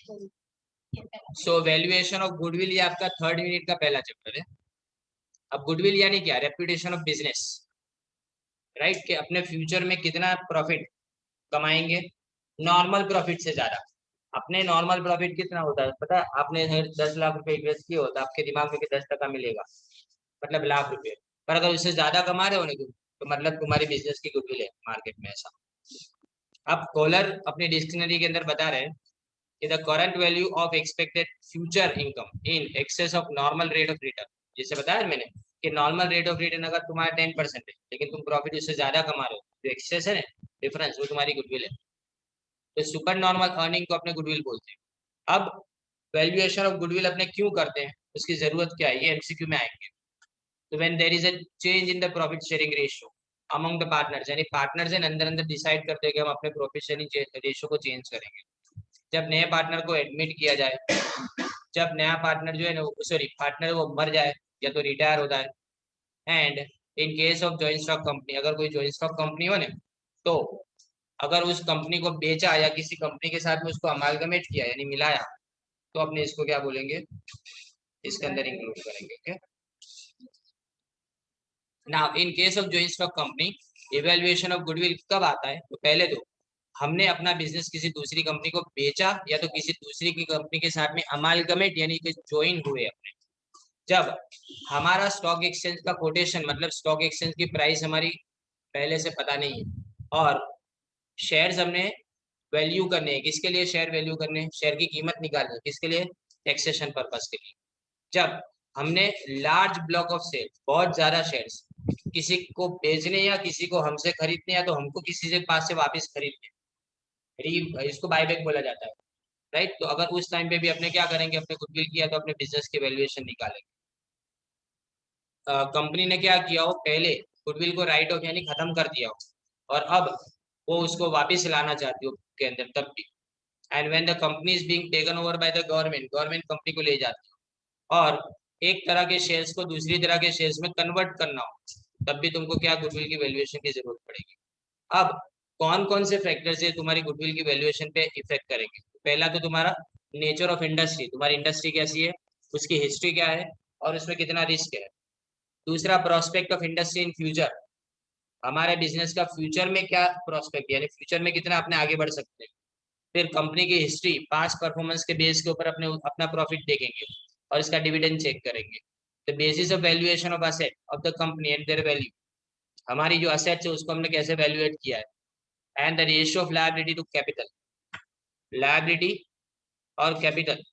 So valuation of goodwill ये आपका 3rd unit का पहला चैप्टर है। अब गुडविल यानी क्या? Reputation of business, right? कि अपने फ्यूचर में कितना प्रॉफिट कमाएंगे, नॉर्मल प्रॉफिट से ज्यादा। अपने नॉर्मल प्रॉफिट कितना होता है पता है? आपने 10 लाख रुपए इन्वेस्ट किया होता है, आपके दिमाग में 10% मिलेगा, मतलब लाख रुपए। पर अगर उससे ज्यादा कमा रहे हो ना तुम, तो मतलब तुम्हारी बिजनेस की गुडविल है मार्केट में, ऐसा। अब कॉलर अपनी डिक्शनरी के अंदर बता रहे हैं कि the current value of expected future income in excess of normal rate of return. जैसे बताया मैंने कि नॉर्मल रेट ऑफ रिटर्न अगर तुम्हारा 10% है, लेकिन तुम प्रॉफिट उससे ज्यादा कमा रहे हो, जो एक्सेस है ना, डिफरेंस, वो तुम्हारी गुडविल है। तो सुपर नॉर्मल अर्निंग को अपने गुडविल बोलते हैं। अब वैल्यूएशन ऑफ गुडविल अपने क्यों करते हैं, उसकी जरूरत क्या है, ये एमसीक्यू में आएंगे। तो when there is a change in the profit sharing ratio among the partners, यानी पार्टनर्स हैं अंदर अंदर डिसाइड करते हैं कि हम अपने प्रॉफिट शेयरिंग रेशियो को चेंज करेंगे। जब नए पार्टनर को एडमिट किया जाए, जब नया पार्टनर जो है ना, सॉरी पार्टनर वो मर जाए या तो रिटायर होता है। And in case of joint stock company, अगर कोई जॉइंट स्टॉक कंपनी हो ना, तो अगर उस कंपनी को बेचा या किसी कंपनी के साथ में उसको अमालगमेट किया यानी मिलाया, तो अपने इसको क्या बोलेंगे, इसके अंदर इंक्लूड करेंगे। Okay, now in case of joint stock company, evaluation of goodwill कब आता है? तो पहले तो हमने अपना बिजनेस किसी दूसरी कंपनी को बेचा या तो किसी दूसरी की कंपनी के साथ में अमालगमेट यानी कि ज्वाइन हुए अपने, जब हमारा स्टॉक एक्सचेंज का कोटेशन, मतलब स्टॉक एक्सचेंज की प्राइस हमारी पहले से पता नहीं है, और शेयर्स हमने वैल्यू करने हैं। किसके लिए शेयर वैल्यू करने हैं? शेयर की कीमत निकालनी है। किसके लिए? टैक्सेशन पर्पस के लिए। जब हमने लार्ज ब्लॉक ऑफ शेयर, बहुत ज्यादा शेयर्स किसी को बेचने या किसी को हमसे खरीदने या तो हमको किसी के पास से वापस खरीदने, इसको बायबैक बोला जाता है, राइट? तो अगर उस टाइम पे भी अपने क्या करेंगे, अपने गुडविल किया तो अपने बिजनेस की वैल्यूएशन निकालेंगे। कंपनी ने क्या किया हो, पहले गुडविल को राइट ऑफ यानी खत्म कर दिया हो, और अब वो उसको वापस लाना चाहती हो के अंदर, तब भी। And when the company is being taken over by the government, government company को ले जाती है, और एक तरह के शेयर्स को दूसरी तरह के शेयर्स में कन्वर्ट करना हो, तब भी तुमको क्या, गुडविल की वैल्यूएशन की जरूरत पड़ेगी। अब कौन कौन से फैक्टर्स है तुम्हारी गुडविल की वैल्यूएशन पे इफेक्ट करेंगे? पहला तो तुम्हारा नेचर ऑफ इंडस्ट्री, तुम्हारी इंडस्ट्री कैसी है, उसकी हिस्ट्री क्या है, और उसमें कितना रिस्क है। दूसरा, prospect of industry in future, हमारे बिजनेस का फ्यूचर में क्या प्रोस्पेक्ट, यानी फ्यूचर में कितना अपने आगे बढ़ सकते हैं। फिर कंपनी की हिस्ट्री, पास्ट परफॉर्मेंस के बेस के ऊपर अपने अपना प्रॉफिट देखेंगे और इसका डिविडेंड चेक करेंगे। The basis of valuation of asset of the company and their value, हमारी जो असेट्स है उसको हमने कैसे वैल्यूएट किया है। And the ratio of liability to capital, liability और कैपिटल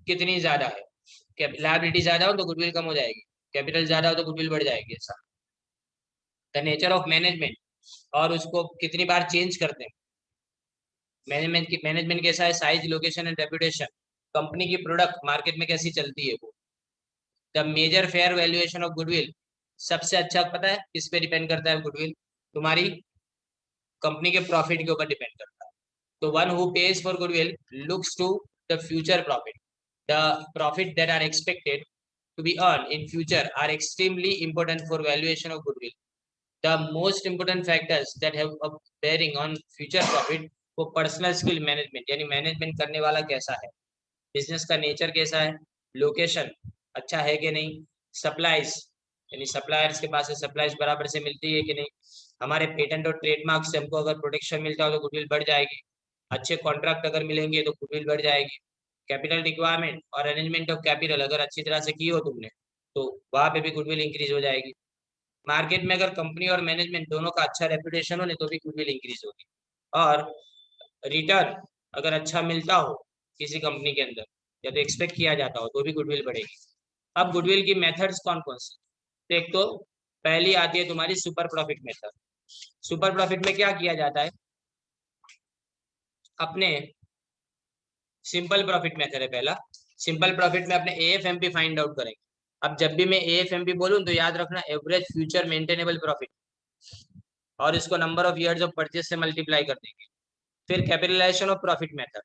कितनी ज्यादा है। लायबिलिटी ज्यादा हो तो गुडविल कम हो जाएगी, कैपिटल ज्यादा हो तो गुडविल बढ़ जाएगी, ऐसा। द नेचर ऑफ मैनेजमेंट, और उसको कितनी बार चेंज करते हैं। मैनेजमेंट कैसा है, size, location and reputation, company की प्रोडक्ट मार्केट में कैसी चलती है वो। The major fair valuation of goodwill, सबसे अच्छा पता है किस पे डिपेंड करता है गुडविल, तुम्हारी कंपनी के प्रॉफिट के ऊपर डिपेंड करता है। तो one who pays for goodwill looks to the future profit, the profit that are expected to be earned in future are extremely important for valuation of goodwill. The most important factors that have a bearing on future profit, वो personal skill management, यानी management करने वाला कैसा है, business का nature कैसा है, location अच्छा है कि नहीं, सप्लाईज यानी सप्लायर्स के पास से सप्लाईज बराबर से मिलती है कि नहीं, हमारे पेटेंट और ट्रेडमार्क से हमको अगर प्रोटेक्शन मिलता हो तो गुडविल बढ़ जाएगी, अच्छे कॉन्ट्रैक्ट अगर मिलेंगे तो गुडविल बढ़ जाएगी। कैपिटल रिक्वायरमेंट और अरेंजमेंट ऑफ कैपिटल अगर अच्छी तरह से की हो तुमने, तो वहां पे भी गुडविल इंक्रीज हो जाएगी। मार्केट में अगर कंपनी और मैनेजमेंट दोनों का अच्छा रेपुटेशन हो तो भी गुडविल इंक्रीज होगी। और रिटर्न अगर अच्छा मिलता हो किसी कंपनी के अंदर या तो एक्सपेक्ट किया जाता हो, तो भी गुडविल बढ़ेगी। अब गुडविल की मेथड्स कौन कौन सी, तो एक तो पहली आती है तुम्हारी super profit method. Super profit में क्या किया जाता है, अपने सिंपल प्रॉफिट मेथड है पहला। सिंपल प्रॉफिट में अपने एएफएमपी फाइंड आउट करेंगे। अब जब भी मैं एएफएमपी बोलूं तो याद रखना एवरेज फ्यूचर मेंटेनेबल प्रॉफिट, और इसको number of years of purchase से मल्टीप्लाई कर देंगे। फिर कैपिटलाइजेशन ऑफ प्रॉफिट मेथड।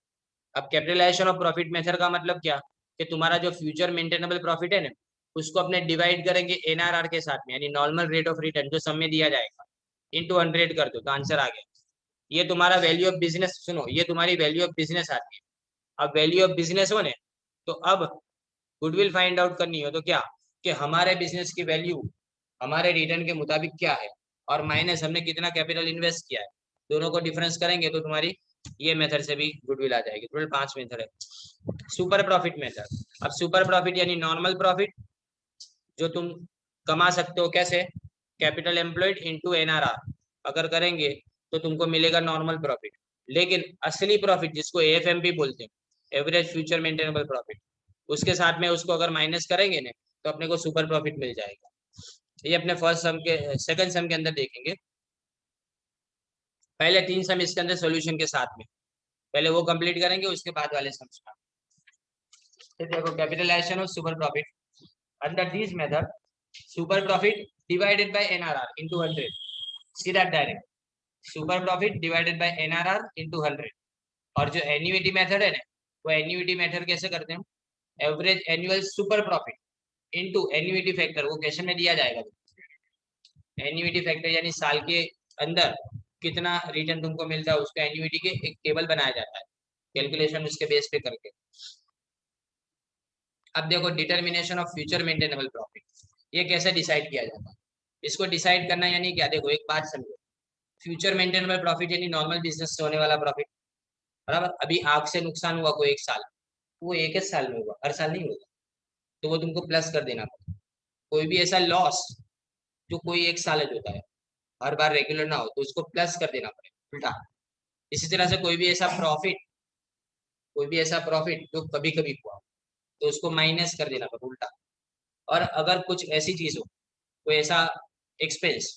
अब कैपिटलाइजेशन ऑफ प्रॉफिट मेथड का मतलब क्या, कि तुम्हारा जो फ्यूचर मेंटेनेबल प्रॉफिट है ना, उसको अपने डिवाइड करेंगे एनआरआर के साथ में, यानी नॉर्मल रेट ऑफ रिटर्न जो सब में दिया जाएगा, इंटू 100 कर दो तो आंसर आ गया। ये तुम्हारा वैल्यू ऑफ बिजनेस, सुनो ये तुम्हारी वैल्यू ऑफ बिजनेस आती है। अब वैल्यू ऑफ बिजनेस हो ने, तो अब गुडविल फाइंड आउट करनी हो तो क्या कि हमारे बिजनेस की वैल्यू हमारे रिटर्न के मुताबिक क्या है और माइनस हमने कितना कैपिटल इन्वेस्ट किया है, दोनों को डिफरेंस करेंगे तो तुम्हारी ये मेथड से भी गुडविल आ जाएगी। टोटल 5 मेथड है। Super profit method. अब सुपर प्रॉफिट यानी नॉर्मल प्रॉफिट जो तुम कमा सकते हो, कैसे? कैपिटल एम्प्लॉयड इनटू एनआरआर अगर करेंगे तो तुमको मिलेगा नॉर्मल प्रॉफिट। लेकिन असली प्रॉफिट जिसको एएफएमपी बोलते हैं, एवरेज फ्यूचर मेंटेनेबल प्रॉफिट, उसके साथ में उसको अगर माइनस करेंगे ना तो अपने को सुपर प्रॉफिट मिल जाएगा। ये अपने फर्स्ट सम के सेकंड सम के अंदर देखेंगे। पहले 3 सम इसके अंदर सॉल्यूशन के साथ में, पहले वो कंप्लीट करेंगे उसके बाद वाले सम स्टार्ट। देखो capitalisation of super profit under this method, super profit divided by NRR into 100, सीधा direct super profit divided by NRR into 100। और जो एन्युइटी मेथड है ना, वो एन्युइटी मेथड कैसे करते हैं? Average annual super profit into annuity factor, वो क्वेश्चन में दिया जाएगा। एन्युइटी फैक्टर यानी साल के अंदर कितना रिटर्न तुमको मिलता है, उसका एन्युइटी के एक टेबल बनाया जाता है, कैलकुलेशन उसके बेस पे करके। अब देखो determination of future maintainable profit, ये कैसे डिसाइड किया जाता है? इसको डिसाइड करना यानी क्या, देखो एक बात समझो, फ्यूचर मेंटेनेबल प्रॉफिट यानी नॉर्मल बिजनेस से होने वाला प्रॉफिट, बराबर। अभी आग से नुकसान हुआ कोई एक साल, वो एक साल में होगा, हर साल नहीं होगा, तो वो तुमको प्लस कर देना पड़ेगा। कोई भी ऐसा लॉस जो कोई एक साल होता है, हर बार रेगुलर ना हो, तो उसको प्लस कर देना पड़ेगा उल्टा। इसी तरह से कोई भी ऐसा प्रॉफिट जो कभी कभी हुआ, तो उसको माइनस कर देना पड़ेगा उल्टा। और अगर कुछ ऐसी चीज हो, कोई ऐसा एक्सपेंस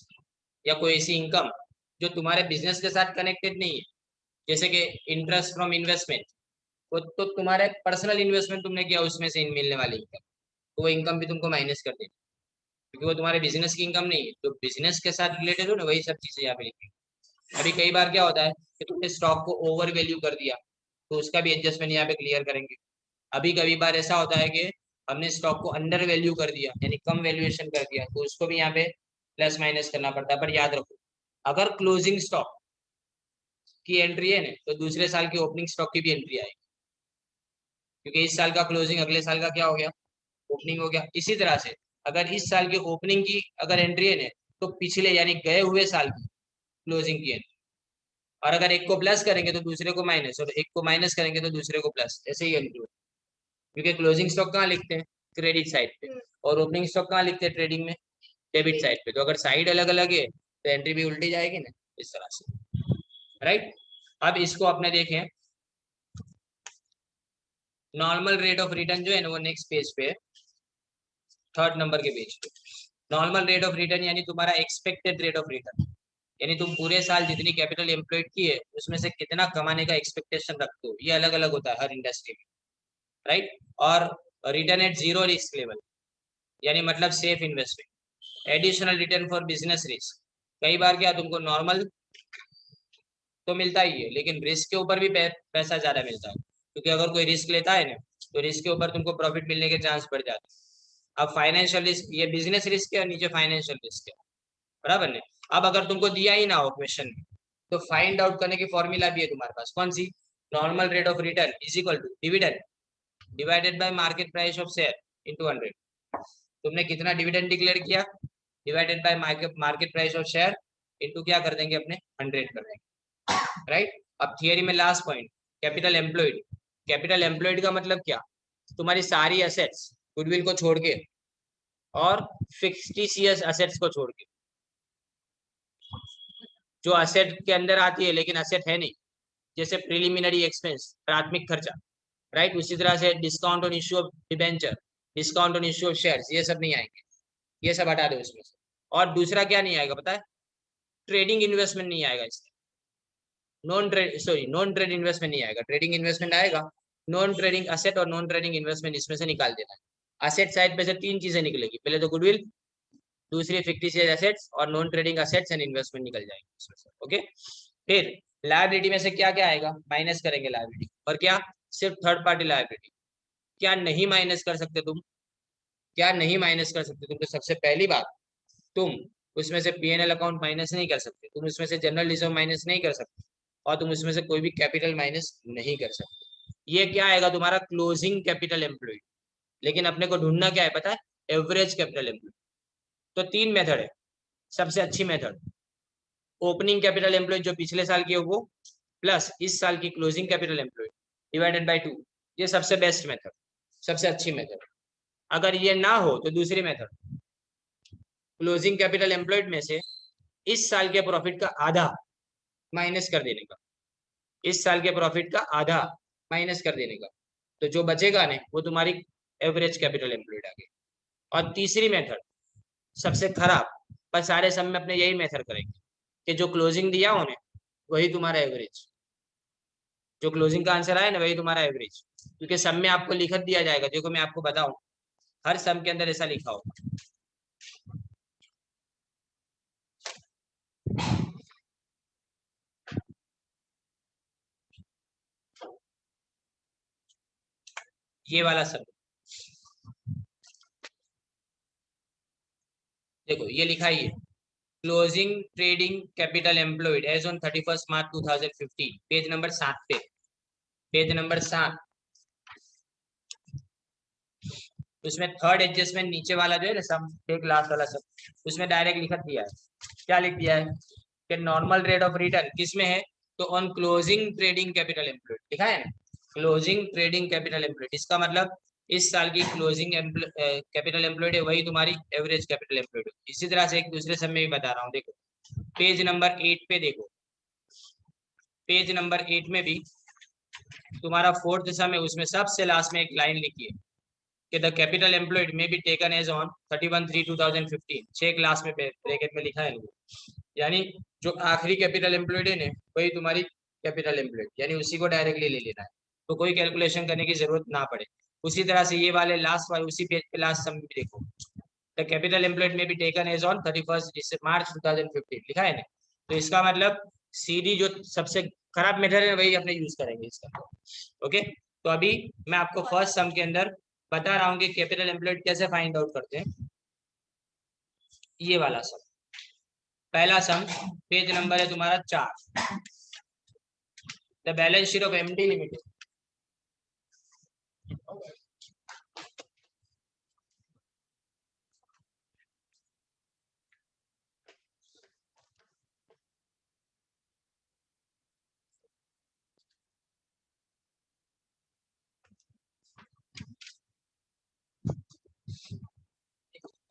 या कोई ऐसी इनकम जो तुम्हारे बिजनेस के साथ कनेक्टेड नहीं है, जैसे कि इंटरेस्ट फ्रॉम इन्वेस्टमेंट, वो तो तुम्हारे पर्सनल इन्वेस्टमेंट तुमने किया उसमें से मिलने वाली इनकम, तो वो इनकम भी तुमको माइनस कर देनी, क्योंकि वो तुम्हारे बिजनेस की इनकम नहीं है। तो बिजनेस के साथ रिलेटेड हो ना, वही सब चीजें यहाँ पे लिखी। अभी कई बार क्या होता है कि तुमने स्टॉक को ओवर वैल्यू कर दिया, तो उसका भी एडजस्टमेंट यहाँ पे क्लियर करेंगे। अभी कभी बार ऐसा होता है कि हमने स्टॉक को अंडर वैल्यू कर दिया यानी कम वैल्यूएशन कर दिया, तो उसको भी यहाँ पे प्लस माइनस करना पड़ता है। पर याद रखो, अगर क्लोजिंग स्टॉक की एंट्री है ना, तो दूसरे साल की ओपनिंग स्टॉक की भी एंट्री आएगी, क्योंकि इस साल का क्लोजिंग अगले साल का क्या हो गया, ओपनिंग हो गया। इसी तरह से अगर इस साल की ओपनिंग की अगर एंट्री है ना, तो पिछले यानी गए हुए साल की क्लोजिंग की एंट्री। और अगर एक को प्लस करेंगे तो दूसरे को माइनस, और एक को माइनस करेंगे तो दूसरे को प्लस, ऐसे ही एंट्री। क्योंकि क्लोजिंग स्टॉक कहाँ लिखते हैं, क्रेडिट साइड पे, और ओपनिंग स्टॉक कहाँ लिखते हैं, ट्रेडिंग में, डेबिट साइड पे। तो अगर साइड अलग अलग है तो एंट्री भी उल्टी जाएगी ना, इस तरह से, राइट। अब इसको अपने देखें, नॉर्मल रेट ऑफ रिटर्न जो है ना, वो नेक्स्ट पेज पे, थर्ड नंबर के पेज पे। नॉर्मल रेट ऑफ रिटर्न यानी तुम्हारा एक्सपेक्टेड रेट ऑफ रिटर्न, यानी तुम पूरे साल जितनी कैपिटल एम्प्लॉयड की है उसमें से कितना कमाने का एक्सपेक्टेशन रखते हो, ये अलग अलग होता है हर इंडस्ट्री में, राइट। और return at zero risk level यानी मतलब safe investment, additional return for business risk. कई बार क्या तुमको नॉर्मल तो मिलता ही है, लेकिन रिस्क के ऊपर भी पैसा ज्यादा मिलता है, क्योंकि अगर कोई रिस्क लेता है ना, तो रिस्क के ऊपर तुमको प्रॉफिट मिलने के चांस बढ़ जाते हैं। अब फाइनेंशियल रिस्क, ये बिजनेस रिस्क है और नीचे फाइनेंशियल रिस्क है, बराबर ने। अब अगर तुमको दिया ही ना हो क्वेश्चन में, तो फाइंड आउट करने की फॉर्मूला भी है तुम्हारे पास, कौन सी? Normal rate of return is equal to dividend divided by market price of share into 100। तुमने कितना डिविडेंड डिक्लेयर किया, divided by market price of share into क्या कर देंगे अपने, 100 कर देंगे, राइट। अब थियरी में last point, capital employed. Capital employed का मतलब क्या, तुम्हारी सारी एसेट्स गुडविल को छोड़ के और फिक्टिशियस एसेट्स को छोड़ के, जो असेट के अंदर आती है लेकिन असेट है नहीं, जैसे प्रिलिमिनरी एक्सपेंस, प्राथमिक खर्चा, राइट। उसी तरह से discount on issue of debenture, discount on issue of shares, ये सब नहीं आएंगे, ये सब हटा दो उसमें से। और दूसरा क्या नहीं आएगा पता है, ट्रेडिंग इन्वेस्टमेंट नहीं आएगा इसमें, नॉन ट्रेड इन्वेस्टमेंट नहीं आएगा, ट्रेडिंग इन्वेस्टमेंट आएगा। नॉन ट्रेडिंग असेट और नॉन ट्रेडिंग इन्वेस्टमेंट इसमें से निकाल देना है। असेट साइड पे से 3 चीजें निकलेगी, पहले तो गुडविल, दूसरी फिक्टिशियस एसेट्स, और non trading assets and investment निकल जाएंगे इसमें से, ओके। फिर लायबिलिटी में से क्या क्या आएगा, माइनस करेंगे लायबिलिटी, और क्या, सिर्फ थर्ड पार्टी लायबिलिटी। क्या नहीं माइनस कर सकते तुम, क्या नहीं माइनस कर सकते तुम, तो सबसे पहली बात, तुम उसमें से पीएनएल अकाउंट माइनस नहीं कर सकते, तुम उसमें से जनरल रिजर्व माइनस नहीं कर सकते, और तुम उसमें से कोई भी कैपिटल माइनस नहीं कर सकते। ये क्या आएगा तुम्हारा क्लोजिंग कैपिटल एम्प्लॉयड। लेकिन अपने को ढूंढना क्या है पता है, एवरेज कैपिटल एम्प्लॉयड। तो तीन मेथड है। सबसे अच्छी मेथड ओपनिंग कैपिटल एम्प्लॉयड जो पिछले साल की है वो, प्लस इस साल की closing capital employed divided by 2। ये सबसे बेस्ट मेथड, सबसे अच्छी मेथड। अगर ये ना हो तो दूसरी मेथड, क्लोजिंग कैपिटल एम्प्लॉयड में से इस साल के प्रॉफिट का आधा माइनस कर देने का, इस साल के प्रॉफिट का आधा माइनस कर देने का, तो जो बचेगा ना वो तुम्हारी एवरेज कैपिटल एम्प्लॉयड आ गई। और तीसरी मेथड सबसे खराब, पर सारे सब में अपने यही मेथड करेंगे कि जो क्लोजिंग दिया उन्हें वही तुम्हारा एवरेज, जो क्लोजिंग का आंसर आया ना वही तुम्हारा एवरेज। क्योंकि सब में आपको लिखत दिया जाएगा, देखो मैं आपको बताऊं, हर सम के अंदर ऐसा लिखा होगा। ये वाला सब देखो ये लिखा ही है, closing trading capital employed as on 31 March 2015, page number 7 पे, पेज नंबर 7। उसमें थर्ड एडजस्टमेंट नीचे वाला जो है ना सम, एक लास्ट वाला सब, उसमें डायरेक्ट लिखा दिया है। क्या लिख दिया है कि नॉर्मल रेट ऑफ रिटर्न किस में है, तो on closing trading capital employed लिखा है ना, क्लोजिंग ट्रेडिंग कैपिटल एम्प्लॉयड। इसका मतलब इस साल की क्लोजिंग कैपिटल एम्प्लॉयड है वही तुम्हारी एवरेज कैपिटल एम्प्लॉयड। इसी तरह से एक दूसरे सब में भी बता रहा हूँ, देखो पेज नंबर 8 पे देखो, पेज नंबर 8 में भी तुम्हारा फोर्थ सम है, उसमें सबसे लास्ट में एक लाइन लिखी है कि द कैपिटल एम्प्लॉयड में बी टेकन एज ऑन 31/3/2015, छह क्लास में ब्रैकेट में लिखा है वो। यानी जो आखिरी कैपिटल एम्प्लॉयड है ना वही तुम्हारी कैपिटल एम्प्लॉयड, यानी उसी को डायरेक्टली ले लेना है, तो कोई कैलकुलेशन करने की जरूरत ना पड़े। उसी तरह से ये वाले लास्ट वाले उसी पेज पे लास्ट सम भी देखो, द कैपिटल एम्प्लॉयड में be taken as on 31 March 2015 लिखा है ना। तो इसका मतलब सीधी जो सबसे खराब मेथड है वही अपने यूज करेंगे इसका। ओके, तो अभी मैं आपको फर्स्ट सम के अंदर बता रहा हूँ कि कैपिटल एम्प्लॉयड कैसे फाइंड आउट करते हैं। ये वाला सम, पहला सम, पेज नंबर है तुम्हारा 4, the balance sheet of MD limited.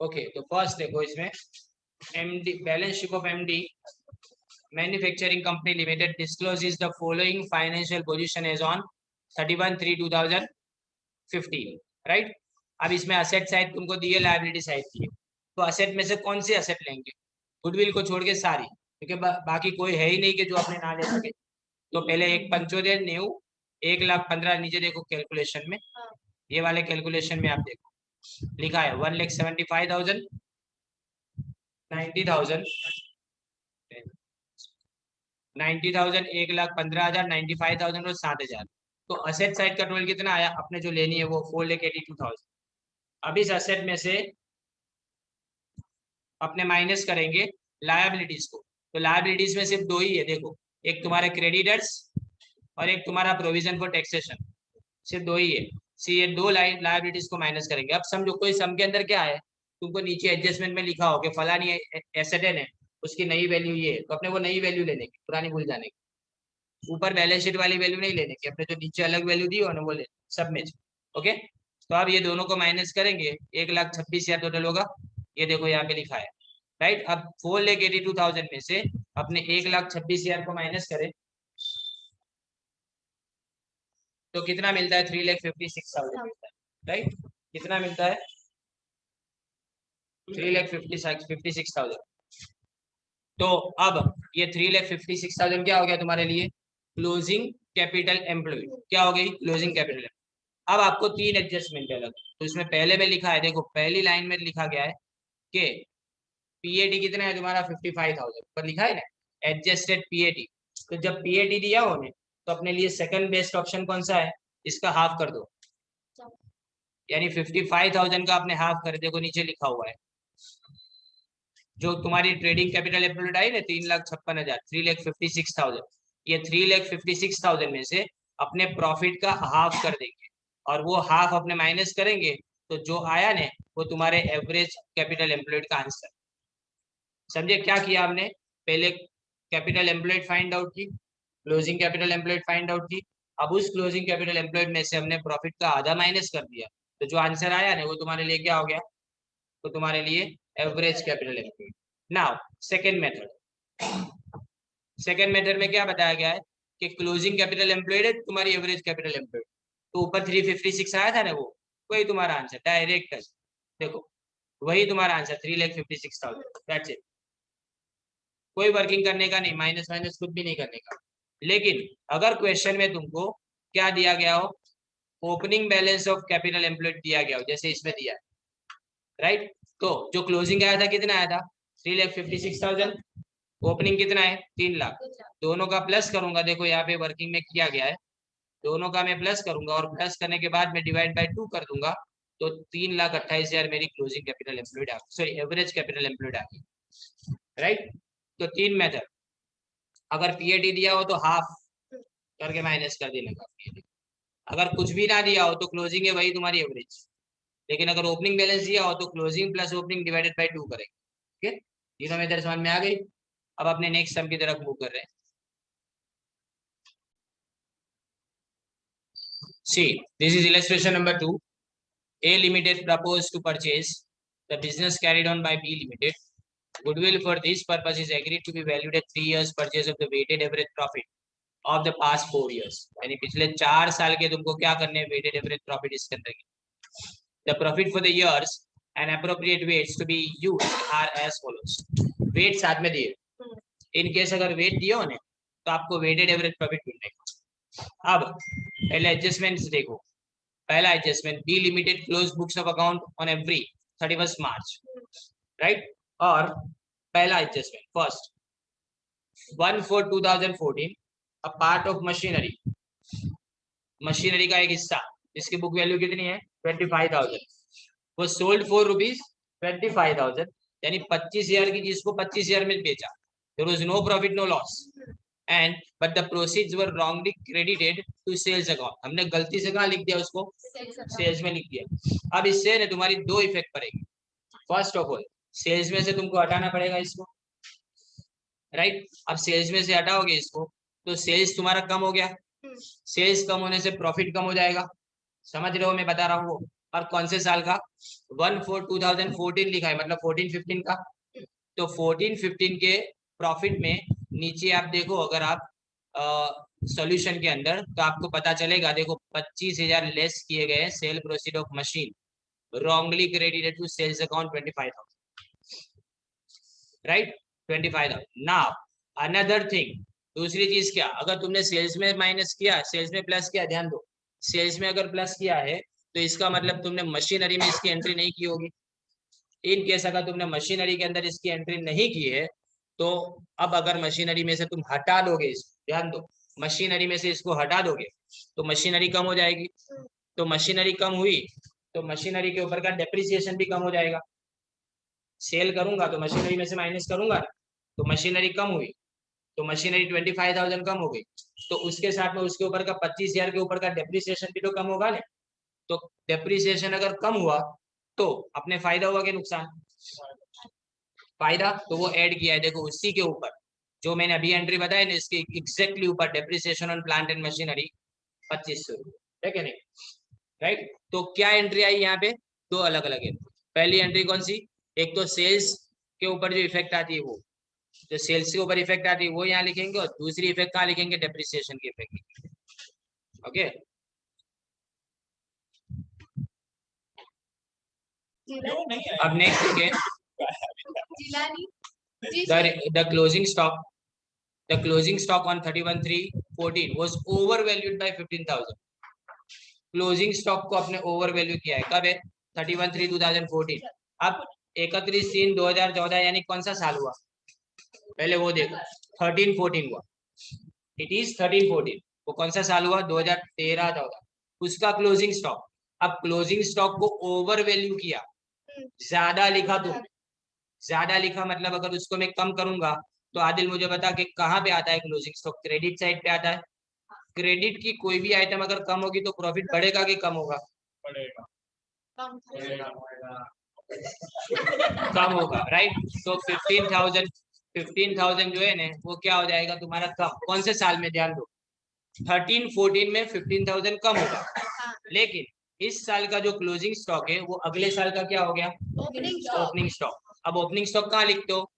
Okay, तो फर्स्ट देखो इसमें MD, balance sheet of MD manufacturing company limited discloses the following financial position as on 31/3/2015, right. अब इसमें असेट साइड तुमको दी है, लायबिलिटी साइड दी है, तो असेट में से कौन सी असेट लेंगे, गुडविल को छोड़ के सारी, क्योंकि बाकी कोई है ही नहीं कि जो अपने ना ले सके। तो पहले एक 75 न्यू 1,15,000 नीचे देखो कैलकुलेशन में, ये वाले कैलकुलेशन में आप देखो लिखा है 1,75,000, 90,000, 90,000, 1,15,000, 95,000 और 7,000। तो असेट साइड का टोटल कितना आया, अपने जो लेनी है वो 4,82,000। अब इस असेट में से अपने माइनस करेंगे लायबिलिटीज को, तो लायबिलिटीज में सिर्फ दो ही है देखो, एक तुम्हारे क्रेडिटर्स और एक तुम्हारा प्रोविजन फॉर टैक्सेशन, सिर्फ दो ही है। सी ये दो लाइन लायबिलिटीज को माइनस करेंगे। अब समझो कोई सम के अंदर क्या है, तुमको नीचे एडजस्टमेंट में लिखा हो कि फलानी एसेट है उसकी नई वैल्यू ये है, तो अपने वो नई वैल्यू लेने की, पुरानी भूल जाने की। ऊपर बैलेंस शीट वाली वैल्यू नहीं लेने की, अपने जो नीचे अलग वैल्यू दी हो ना वो ले सब में। ओके, तो अब ये दोनों को माइनस करेंगे, 1,26,000 टोटल होगा, ये देखो यहाँ पे लिखा है, राइट। अब 4,82,000 में से अपने 1,26,000 को माइनस करें तो कितना मिलता है, 3,56,000 मिलता है, राइट। कितना मिलता है, 3,56,000। तो अब ये 3,56,000 क्या हो गया तुम्हारे लिए, क्लोजिंग कैपिटल एम्प्लॉयड। क्या हो गई, क्लोजिंग कैपिटल। अब आपको तीन एडजस्टमेंट है अलग, तो इसमें पहले में लिखा है, देखो पहली लाइन में लिखा गया है कि पीएटी कितना है तुम्हारा 55,000 पर लिखा है ना, एडजस्टेड पीएटी। तो जब पीएटी दिया हो ने तो अपने लिए सेकंड बेस्ट ऑप्शन कौन सा है, इसका हाफ कर दो, यानी 55,000 का आपने हाफ कर, देखो नीचे लिखा हुआ है जो तुम्हारी ट्रेडिंग कैपिटल एम्प्लॉयड आई ना 3,56,000, 3,56,000, ये 3,56,000 में से अपने प्रॉफिट का हाफ कर देंगे और वो हाफ अपने माइनस करेंगे, तो जो आया ने वो तुम्हारे एवरेज कैपिटल एम्प्लॉयड का आंसर। समझे क्या किया हमने? पहले कैपिटल एम्प्लॉयड फाइंड आउट की, closing capital employed find out की, अब उस क्लोजिंग कैपिटल एम्प्लॉयड में से हमने प्रॉफिट का आधा माइनस कर दिया, तो जो आंसर आया ना वो तुम्हारे लिए क्या हो गया? तो तुम्हारे लिए average capital employed. Now second method, second method में क्या बताया गया है कि क्लोजिंग कैपिटल एम्प्लॉयड है तुम्हारी एवरेज कैपिटल एम्प्लॉयड, तो ऊपर 356 आया था ना, वो वही तुम्हारा आंसर डायरेक्ट। देखो वही तुम्हारा आंसर 3,56,000, दैट्स इट। कोई वर्किंग करने का नहीं, माइनस माइनस कुछ भी नहीं करने का। लेकिन अगर क्वेश्चन में तुमको क्या दिया गया हो, opening balance of capital employed दिया गया हो, जैसे इसमें दिया है, राइट, तो जो क्लोजिंग आया था कितना आया था? 3,56,000। ओपनिंग कितना है? 3 लाख। दोनों का प्लस करूंगा, देखो यहाँ पे वर्किंग में किया गया है, दोनों का मैं प्लस करूंगा और प्लस करने के बाद मैं डिवाइड बाय 2 कर दूंगा, तो 3,28,000 मेरी क्लोजिंग कैपिटल एम्प्लॉयड आ, सॉरी एवरेज कैपिटल एम्प्लॉयड आ गई, राइट। तो तीन मेथड, अगर पीएटी दिया हो तो हाफ करके माइनस कर देने का पीएटी, अगर कुछ भी ना दिया हो तो क्लोजिंग है वही तुम्हारी एवरेज, लेकिन अगर ओपनिंग बैलेंस दिया हो तो closing plus opening divided by 2 करेंगे। ठीक है, तीनों मेथड समझ में आ गई। अब अपने नेक्स्ट सम की तरफ मूव कर रहे हैं। See this is illustration number 2। A Limited proposed to purchase the business carried on by B Limited. Goodwill for this purpose is agreed to be valued at 3 years purchase of the weighted average profit of the past 4 years. यानी पिछले 4 साल के तुमको क्या करने हैं, weighted average profit इसके अंदर। The profit for the years and appropriate weights to be used are as follows. Weight साथ में दिए, इन केस अगर वेट दिए होने तो आपको वेटेड एवरेज प्रॉफिट मिलेगा। अब पहले एडजस्टमेंट्स देखो। पहला adjustment, B limited close books of account on every 31 March, right. और पहला adjustment first 1/4/2014 a part of machinery, machinery का एक हिस्सा जिसकी बुक वैल्यू कितनी है 25,000, वो सोल्ड फॉर ₹25,000, यानी 25,000 की चीज को 25,000 में बेचा। There was no profit no loss and but the proceeds were wrongly credited to sales account. हमने गलती से कहाँ लिख दिया उसको? सेल्स में लिख दिया। अब इससे ना तुम्हारी दो इफेक्ट पड़ेगी। फर्स्ट ऑफ ऑल सेल्स में से तुमको हटाना पड़ेगा इसको, राइट। अब सेल्स में से हटाओगे इसको तो सेल्स तुम्हारा कम हो गया, सेल्स कम होने से प्रॉफिट कम हो जाएगा। समझ रहे हो मैं बता रहा हूँ वो। और कौन से साल का? 1/4/2014 लिखा है, मतलब 14-15 का। तो 14-15 के प्रॉफिट में नीचे आप देखो, अगर आप सॉल्यूशन के अंदर, तो आपको पता चलेगा, देखो 25,000 लेस किए गए cell proceed of machine, wrongly credited to sales account 25,000, right? 25,000. Now another thing, दूसरी चीज क्या, अगर तुमने सेल्स में माइनस किया, सेल्स में प्लस किया, ध्यान दो, सेल्स में अगर प्लस किया है तो इसका मतलब तुमने मशीनरी में इसकी एंट्री नहीं की होगी। इन केस अगर तुमने मशीनरी के अंदर इसकी एंट्री नहीं की है, तो अब अगर मशीनरी में से तुम हटा दोगे इसको, ध्यान दो, मशीनरी में से इसको हटा दोगे तो मशीनरी कम हो जाएगी। तो मशीनरी कम हुई तो मशीनरी के ऊपर का डेप्रिसिएशन भी कम हो जाएगा। सेल करूंगा तो मशीनरी में से माइनस करूंगा, तो मशीनरी कम हुई तो मशीनरी 25,000 कम हो गई, तो उसके साथ में उसके ऊपर का 25,000 के ऊपर का डेप्रिसिएशन भी तो कम होगा ना। तो डेप्रिसिएशन अगर कम हुआ तो अपने फायदा हुआ कि नुकसान? फायदा। तो वो ऐड किया है, देखो उसी के ऊपर जो मैंने अभी एंट्री बताई ना, इसके एग्जैक्टली ऊपर depreciation on plant and machinery 2,500 रुपये, है नहीं, राइट। तो क्या एंट्री आई यहाँ पे? दो अलग अलग एंट्री। पहली एंट्री कौन सी? एक तो सेल्स के ऊपर जो इफेक्ट आती है, वो जो सेल्स के ऊपर इफेक्ट आती है वो यहाँ लिखेंगे, और दूसरी इफेक्ट कहाँ लिखेंगे? डेप्रिसिएशन की इफेक्ट। ओके, अब नेक्स्ट देखिए, the closing stock, the closing stock on 31/3/14 was overvalued by 15,000। Closing stock को अपने ओवर वैल्यू किया है, कब है? 31/3/2014। अब 31/3/2014 यानी कौन सा साल हुआ? पहले वो देखो, 13-14 हुआ, इट इज 13-14। वो कौन सा साल हुआ? 2013-14। उसका क्लोजिंग स्टॉक, अब क्लोजिंग स्टॉक को ओवर वैल्यू किया, ज्यादा लिखा तुमने, ज्यादा लिखा मतलब अगर उसको मैं कम करूंगा तो आदिल मुझे बता कि कहाँ पे आता है क्लोजिंग स्टॉक? क्रेडिट साइड पे आता है, क्रेडिट की कोई भी आइटम अगर कम होगी तो प्रॉफिट बढ़ेगा कि कम होगा? बढ़ेगा। कम होगा, राइट। तो 15,000 जो है ना वो क्या हो जाएगा तुम्हारा कम। कौन से साल में? ध्यान दो, 13-14 में 15,000 कम होगा। लेकिन इस साल का जो क्लोजिंग स्टॉक है वो अगले साल का क्या हो गया? Opening stock. अब ओपनिंग स्टॉक कहाँ लिखते हो?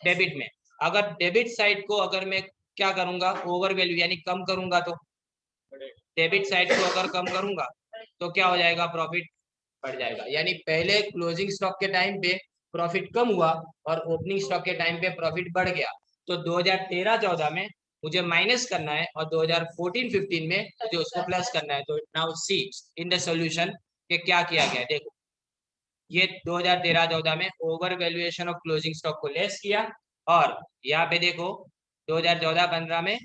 डेबिट में। अगर डेबिट साइड को अगर मैं क्या करूंगा? ओवर वैल्यू यानी कम करूंगा, तो डेबिट साइड को अगर कम करूंगा तो क्या हो जाएगा? प्रॉफिट बढ़ जाएगा। यानी पहले क्लोजिंग स्टॉक के टाइम पे प्रॉफिट कम हुआ और ओपनिंग स्टॉक के टाइम पे प्रॉफिट बढ़ गया। तो 2013-14 में मुझे माइनस करना है और 2014-15 में मुझे उसको प्लस करना है। तो now see in the solution कि क्या किया गया। देखो, ये 2013-14 में over valuation of closing stock को लेस किया, और यहाँ पे देखो 2014-15 में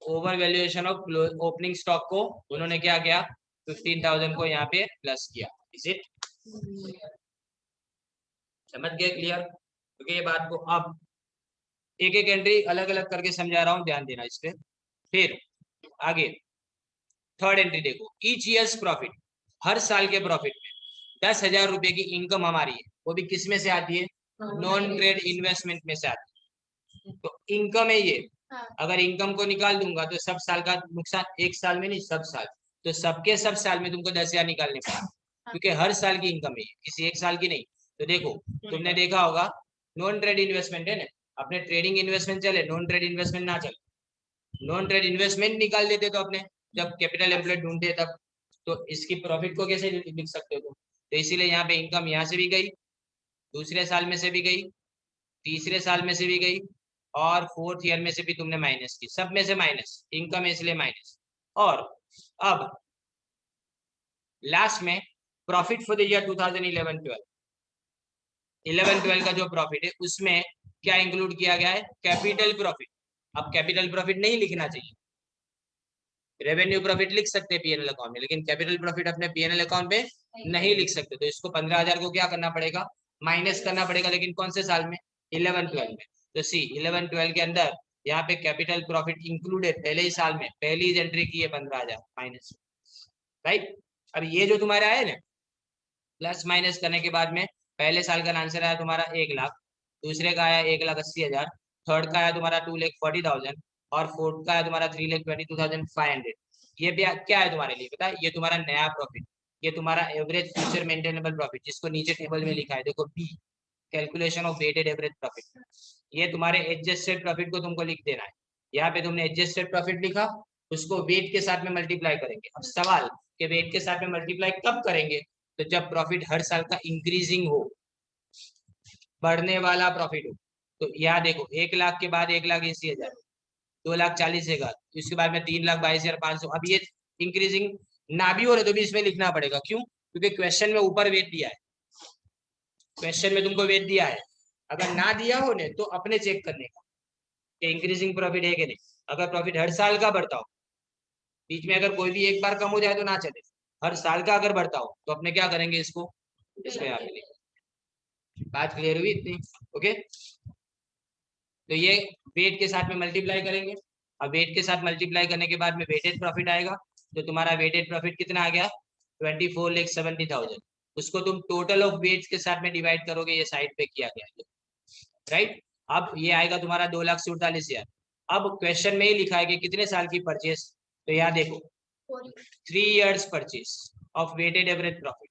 over valuation of opening stock को उन्होंने क्या किया? 15,000 को यहाँ पे प्लस किया। इज इट समझ गए? क्लियर? क्योंकि ये बात को अब एक एक एंट्री अलग अलग करके समझा रहा हूँ, ध्यान देना इस पे। फिर आगे थर्ड एंट्री देखो, ईच ईयर्स प्रॉफिट, हर साल के प्रॉफिट में 10,000 रुपए की इनकम हमारी है, वो भी किस में से आती है? नॉन ट्रेड इन्वेस्टमेंट में से आती है। तो इनकम है ये। अगर इनकम को निकाल दूंगा तो सब साल का नुकसान, एक साल में नहीं सब साल, तो सबके सब साल में तुमको 10,000 निकालने पड़ेगा, क्योंकि हर साल की इनकम है किसी एक साल की नहीं। तो देखो, तुमने देखा होगा नॉन ट्रेड इन्वेस्टमेंट है ना, अपने ट्रेडिंग इन्वेस्टमेंट चले, नॉन ट्रेड इन्वेस्टमेंट ना चले। नॉन ट्रेड इन्वेस्टमेंट निकाल देते तो अपने जब कैपिटल एम्प्लॉय ढूंढते तब, तो इसकी प्रॉफिट को कैसे लिख सकते हो तुम? तो इसीलिए यहाँ पे इनकम यहाँ से भी गई, दूसरे साल में से भी गई, तीसरे साल में से भी गई, और फोर्थ ईयर में से भी तुमने माइनस की, सब में से माइनस, इनकम इसलिए माइनस। और अब लास्ट में प्रॉफिट फॉर द ईयर 2011-12, 11-12 का जो प्रॉफिट है उसमें क्या इंक्लूड किया गया है? Capital profit. अब कैपिटल प्रॉफिट नहीं लिखना चाहिए, रेवेन्यू प्रॉफिट लिख सकते हैं पीएनएल अकाउंट में, लेकिन कैपिटल प्रॉफिट अपने पीएनएल अकाउंट में नहीं लिख सकते। तो इसको 15,000 को क्या करना पड़ेगा? माइनस करना पड़ेगा। लेकिन कौन से साल में? 11-12 में। तो सी 11-12 के अंदर यहाँ पे कैपिटल प्रॉफिट इंक्लूडेड पहले ही साल में, पहली एंट्री की है 15,000 माइनस, राइट। अब ये जो तुम्हारा है ना, प्लस माइनस करने के बाद में पहले साल का आंसर आया तुम्हारा 1,00,000, दूसरे का आया 1,80,000, थर्ड का आया तुम्हारा 2,40,000, और फोर्थ का आया तुम्हारा 3,22,500। ये भी क्या है तुम्हारे लिए पता है? ये तुम्हारा नया प्रॉफिट, ये तुम्हारा एवरेज फ्यूचर मेंटेनेबल प्रॉफिट, जिसको नीचे टेबल में लिखा है देखो, B calculation of weighted average profit. ये तुम्हारे एडजस्टेड प्रॉफिट को तुमको लिख देना है। यहाँ पे तुमने एडजस्टेड प्रॉफिट लिखा, उसको वेट के साथ में मल्टीप्लाई करेंगे। अब सवाल कि वेट के साथ में मल्टीप्लाई कब करेंगे? तो जब प्रॉफिट हर साल का इंक्रीजिंग हो, बढ़ने वाला प्रॉफिट हो। तो यहाँ देखो 1,00,000 के बाद 1,80,000, 2,40,000, उसके बाद में 3,22,500। अब ये इंक्रीजिंग ना भी हो रहे तो भी इसमें लिखना पड़ेगा। क्यों? क्योंकि क्वेश्चन में ऊपर वेट दिया है, क्वेश्चन में तुमको वेट दिया है। अगर ना दिया हो ने तो अपने चेक करने का कि इंक्रीजिंग प्रॉफिट है कि नहीं। अगर प्रॉफिट हर साल का बढ़ता हो, बीच में अगर कोई भी एक बार कम हो जाए तो ना चले, हर साल का अगर बढ़ता हो तो अपने क्या करेंगे? इसको इसमें यहाँ पे। बात क्लियर हुई इतनी? ओके। तो ये वेट के साथ में मल्टीप्लाई करेंगे। अब वेट के साथ मल्टीप्लाई करने के बाद में वेटेड प्रॉफिट आएगा। तो तुम्हारा वेटेड प्रॉफिट कितना आ गया? 24,70,000। उसको तुम टोटल ऑफ वेट्स के साथ में डिवाइड करोगे, ये साइड पे किया गया है, राइट। अब ये आएगा तुम्हारा 2,47,000। अब क्वेश्चन में ही लिखा है कि कितने साल की परचेस। तो यहाँ देखो 3 years purchase of weighted average profit.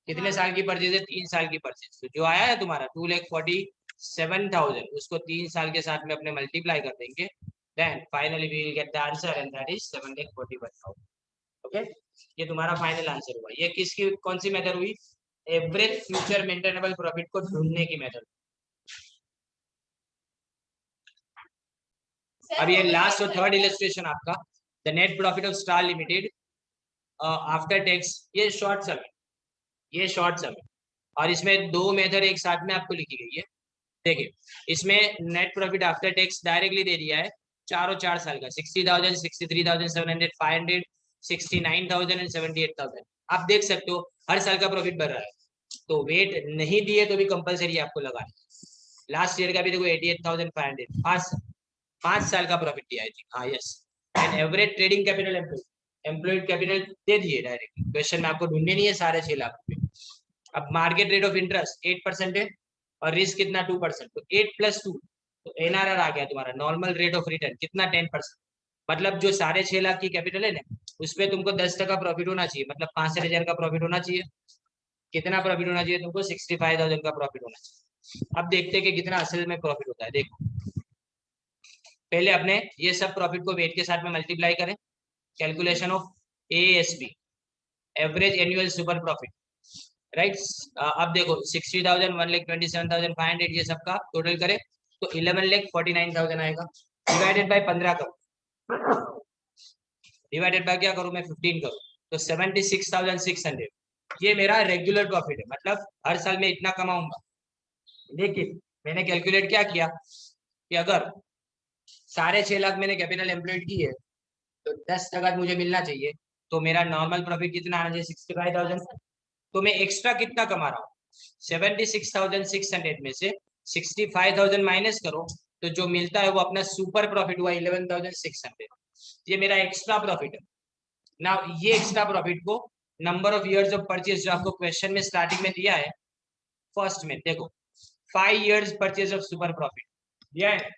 कितने साल की परचेज है? 3 साल की परचेज। तो जो आया है तुम्हारा 2,47,000, उसको 3 साल के साथ में अपने मल्टीप्लाई कर देंगे, then finally we will get the answer and that is 7,41,000। Okay, ये तुम्हारा फाइनल आंसर हुआ। ये किसकी कौन सी मेथड हुई? एवरेज फ्यूचर मेंटेनेबल प्रॉफिट को ढूंढने की मेथड। अब ये लास्ट और थर्ड इलस्ट्रेशन आपका, the net profit of star limited after tax. ये शॉर्ट सम है, ये शॉर्ट सम है, और इसमें दो मेथड एक साथ में आपको लिखी गई है। देखिए, इसमें net profit after tax directly दे दिया है चारों 4 साल का, 60,000, 63,700, 500, 69,000 एंड 78,000। आप देख सकते हो हर साल का प्रॉफिट बढ़ रहा है। तो वेट नहीं दिए तो भी कंपलसरी आपको लगा। लास्ट ईयर का भी देखो 88,500, 5 साल का प्रॉफिट दिया है। हाँ yes, and average trading capital employed capital दे दिए डायरेक्ट क्वेश्चन में, आपको ढूंढने नहीं है सारे 6 लाख रुपए। अब मार्केट रेट ऑफ इंटरेस्ट 8% है और रिस्क कितना 2%, तो 8 + 2 तो एनआरआर आ गया तुम्हारा नॉर्मल रेट ऑफ रिटर्न कितना 10%। मतलब जो 6.5 लाख की कैपिटल है ना, उसपे तुमको 10% प्रॉफिट होना चाहिए, मतलब 65,000 का प्रॉफिट होना चाहिए। कितना प्रॉफिट होना चाहिए तुमको? 65,000 का प्रॉफिट होना चाहिए। अब देखते हैं कि कितना असल में प्रॉफिट होता है। देखो पहले अपने ये सब प्रॉफिट को वेट के साथ में मल्टीप्लाई करें। Calculation of ASP, average annual super profit, right. अब देखो 60,000, 1,27,500 ये सब का टोटल करें तो 11,49,000 आएगा। डिवाइडेड बाय 15 करो, डिवाइडेड बाय क्या करूं मैं 15 करूं, तो 76,600 ये मेरा रेगुलर प्रॉफिट है, मतलब हर साल में इतना कमाऊंगा। लेकिन मैंने कैलकुलेट क्या किया कि अगर 6.5 लाख मैंने कैपिटल एम्प्लॉयड की है तो 10% मुझे मिलना चाहिए, तो मेरा नॉर्मल प्रॉफिट कितना आना चाहिए 65,000। तो मैं एक्स्ट्रा कितना कमा रहा हूँ 76,600 में से 65,000 माइनस करो तो जो मिलता है वो अपना सुपर प्रॉफिट हुआ 11,600। ये मेरा एक्स्ट्रा प्रॉफिट है ना। ये एक्स्ट्रा प्रॉफिट को number of years of purchase जो आपको क्वेश्चन में स्टार्टिंग में दिया है फर्स्ट में, देखो 5 years purchase of super profit दिया है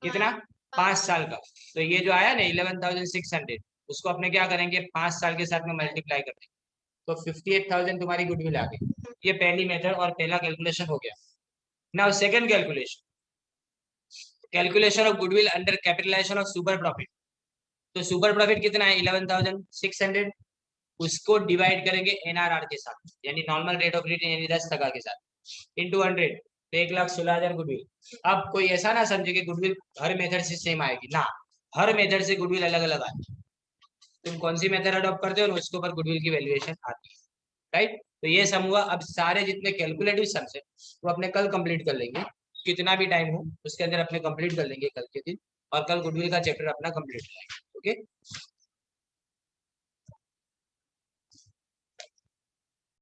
कितना 5 साल का। तो ये जो आया ना 11,600 उसको अपने क्या करेंगे 5 साल के साथ में मल्टीप्लाई कर देंगे, तो 58,000 तुम्हारी गुडविल आ गई। ये पहली मेथड और पहला कैलकुलेशन हो गया। Now second calculation, calculation of goodwill under capitalisation of super profit. तो सुपर प्रॉफिट कितना है 11,600, उसको डिवाइड करेंगे एनआरआर के साथ यानी नॉर्मल रेट ऑफ रिटर्न यानी 10% के साथ इंटू 100 तो 1,16,000 गुडविल। अब कोई ऐसा ना समझे कि गुडविल हर मेथड से सेम आएगी ना, हर मेथड से गुडविल अलग अलग आएगी। तुम कौन सी मेथड अडॉप्ट करते हो उसके ऊपर गुडविल की वैल्यूएशन आती है, राइट। तो ये सम हुआ। अब सारे जितने कैलकुलेटिव सम्स है वो अपने कल कंप्लीट कर लेंगे, कितना भी टाइम हो उसके अंदर अपने कंप्लीट कर लेंगे कल के दिन, और कल गुडविल का चैप्टर अपना कंप्लीट हो जाएगा। ओके।